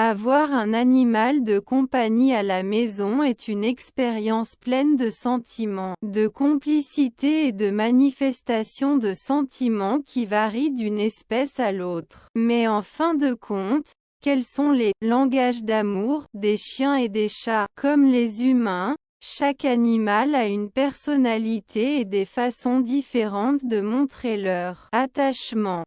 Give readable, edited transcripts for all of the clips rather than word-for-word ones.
Avoir un animal de compagnie à la maison est une expérience pleine de sentiments, de complicité et de manifestations de sentiments qui varient d'une espèce à l'autre. Mais en fin de compte, quels sont les langages d'amour des chiens et des chats? Comme les humains, chaque animal a une personnalité et des façons différentes de montrer leur attachement.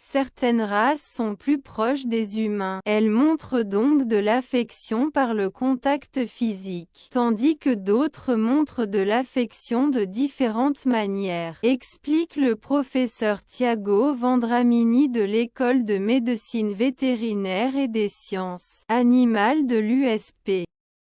Certaines races sont plus proches des humains. Elles montrent donc de l'affection par le contact physique, tandis que d'autres montrent de l'affection de différentes manières, explique le professeur Thiago Vendramini de l'école de médecine vétérinaire et des sciences animales de l'USP.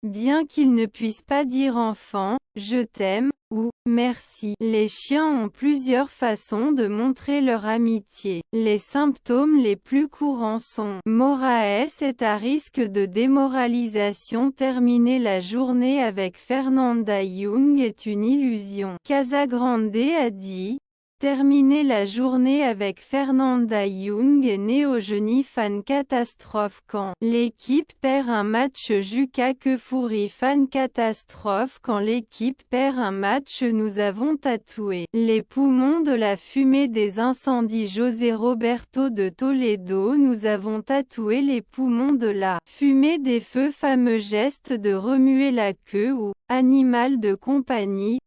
Bien qu'ils ne puissent pas dire enfant, je t'aime, ou merci, les chiens ont plusieurs façons de montrer leur amitié. Les symptômes les plus courants sont Moraes est à risque de démoralisation. Terminer la journée avec Fernanda Young est une illusion. Casagrande a dit: terminer la journée avec Fernanda Young est néogénie fan catastrophe quand l'équipe perd un match. Juka Kefuri fan catastrophe quand l'équipe perd un match. Nous avons tatoué les poumons de la fumée des incendies. José Roberto de Toledo. Nous avons tatoué les poumons de la fumée des feux. Fameux geste de remuer la queue ou animal de compagnie.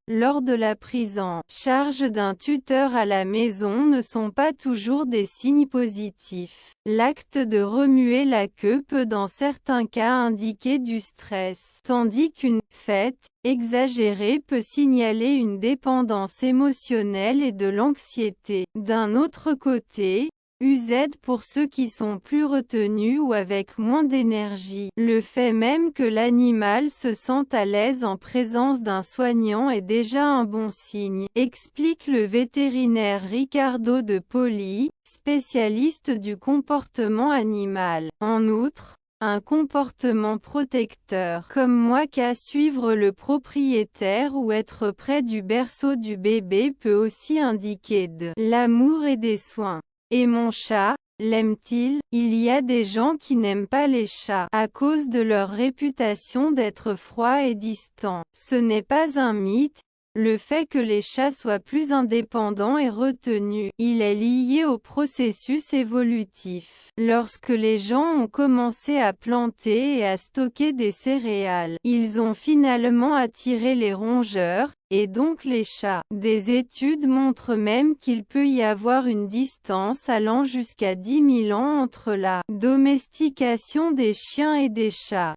Lors de la prise en charge d'un tuteur à la maison ne sont pas toujours des signes positifs. L'acte de remuer la queue peut dans certains cas indiquer du stress, tandis qu'une fête exagérée peut signaler une dépendance émotionnelle et de l'anxiété. D'un autre côté, UZ pour ceux qui sont plus retenus ou avec moins d'énergie. Le fait même que l'animal se sente à l'aise en présence d'un soignant est déjà un bon signe, explique le vétérinaire Ricardo de Poli, spécialiste du comportement animal. En outre, un comportement protecteur, comme moi qu'à suivre le propriétaire ou être près du berceau du bébé peut aussi indiquer de l'amour et des soins. Et mon chat, l'aime-t-il? Il y a des gens qui n'aiment pas les chats, à cause de leur réputation d'être froids et distants. Ce n'est pas un mythe. Le fait que les chats soient plus indépendants et retenus, il est lié au processus évolutif. Lorsque les gens ont commencé à planter et à stocker des céréales, ils ont finalement attiré les rongeurs, et donc les chats. Des études montrent même qu'il peut y avoir une distance allant jusqu'à 10 000 ans entre la domestication des chiens et des chats.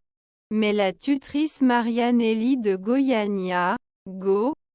Mais la tutrice Marianelli de Goiânia,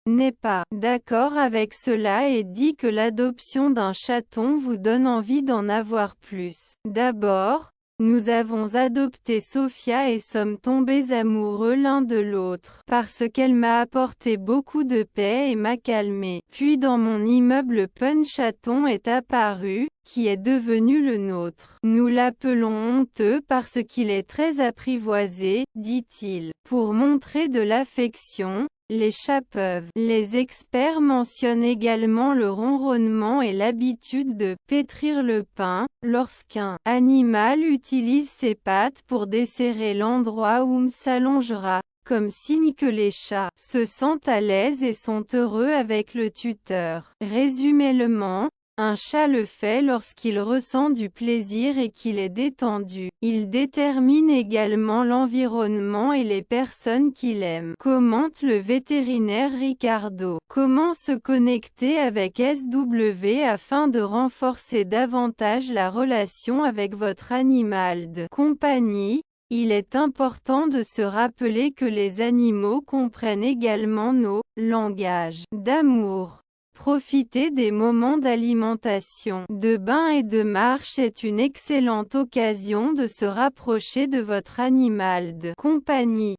n'est pas d'accord avec cela et dit que l'adoption d'un chaton vous donne envie d'en avoir plus. D'abord, nous avons adopté Sophia et sommes tombés amoureux l'un de l'autre, parce qu'elle m'a apporté beaucoup de paix et m'a calmé. Puis dans mon immeuble Chaton est apparu, qui est devenu le nôtre. Nous l'appelons honteux parce qu'il est très apprivoisé, dit-il. Pour montrer de l'affection, les chats peuvent. Les experts mentionnent également le ronronnement et l'habitude de pétrir le pain, lorsqu'un animal utilise ses pattes pour desserrer l'endroit où s'allongera, comme signe que les chats se sentent à l'aise et sont heureux avec le tuteur. Résumé-le-ment, un chat le fait lorsqu'il ressent du plaisir et qu'il est détendu. Il détermine également l'environnement et les personnes qu'il aime, commente le vétérinaire Ricardo. Comment se connecter avec SW afin de renforcer davantage la relation avec votre animal de compagnie? Il est important de se rappeler que les animaux comprennent également nos langages d'amour. Profiter des moments d'alimentation, de bain et de marche est une excellente occasion de se rapprocher de votre animal de compagnie.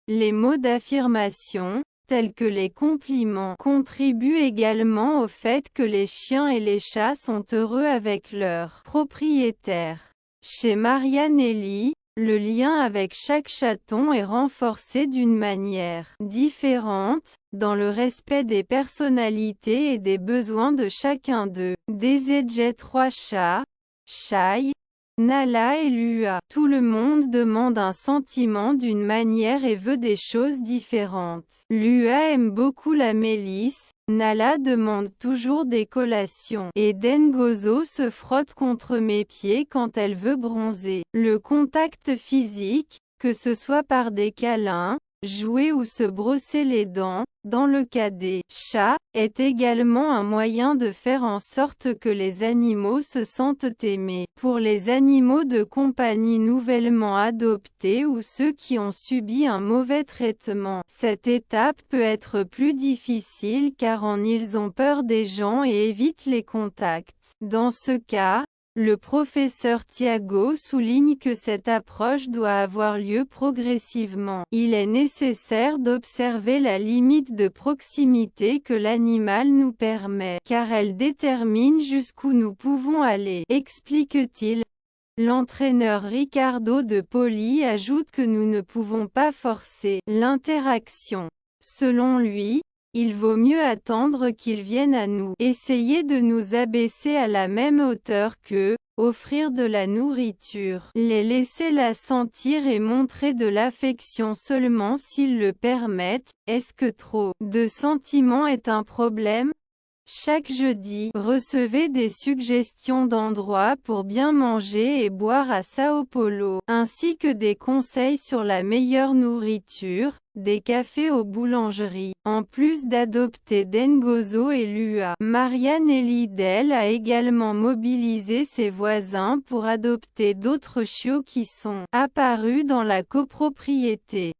Les mots d'affirmation, tels que les compliments, contribuent également au fait que les chiens et les chats sont heureux avec leur propriétaire. Chez Marianelli, le lien avec chaque chaton est renforcé d'une manière différente, dans le respect des personnalités et des besoins de chacun d'eux. DZJ 3 chats, Shai, Nala et Lua. Tout le monde demande un sentiment d'une manière et veut des choses différentes. Lua aime beaucoup la mélisse, Nala demande toujours des collations, et Dengozo se frotte contre mes pieds quand elle veut bronzer. Le contact physique, que ce soit par des câlins, jouer ou se brosser les dents, dans le cas des chats, est également un moyen de faire en sorte que les animaux se sentent aimés. Pour les animaux de compagnie nouvellement adoptés ou ceux qui ont subi un mauvais traitement, cette étape peut être plus difficile car ils ont peur des gens et évitent les contacts. Dans ce cas, le professeur Tiago souligne que cette approche doit avoir lieu progressivement. Il est nécessaire d'observer la limite de proximité que l'animal nous permet, car elle détermine jusqu'où nous pouvons aller, explique-t-il. L'entraîneur Ricardo de Poli ajoute que nous ne pouvons pas forcer l'interaction. Selon lui, il vaut mieux attendre qu'ils viennent à nous, essayer de nous abaisser à la même hauteur qu'eux, offrir de la nourriture, les laisser la sentir et montrer de l'affection seulement s'ils le permettent. Est-ce que trop de sentiments est un problème? Chaque jeudi, recevez des suggestions d'endroits pour bien manger et boire à Sao Paulo, ainsi que des conseils sur la meilleure nourriture, des cafés aux boulangeries. En plus d'adopter Dengozo et Lua, Marianne Elidel a également mobilisé ses voisins pour adopter d'autres chiots qui sont apparus dans la copropriété.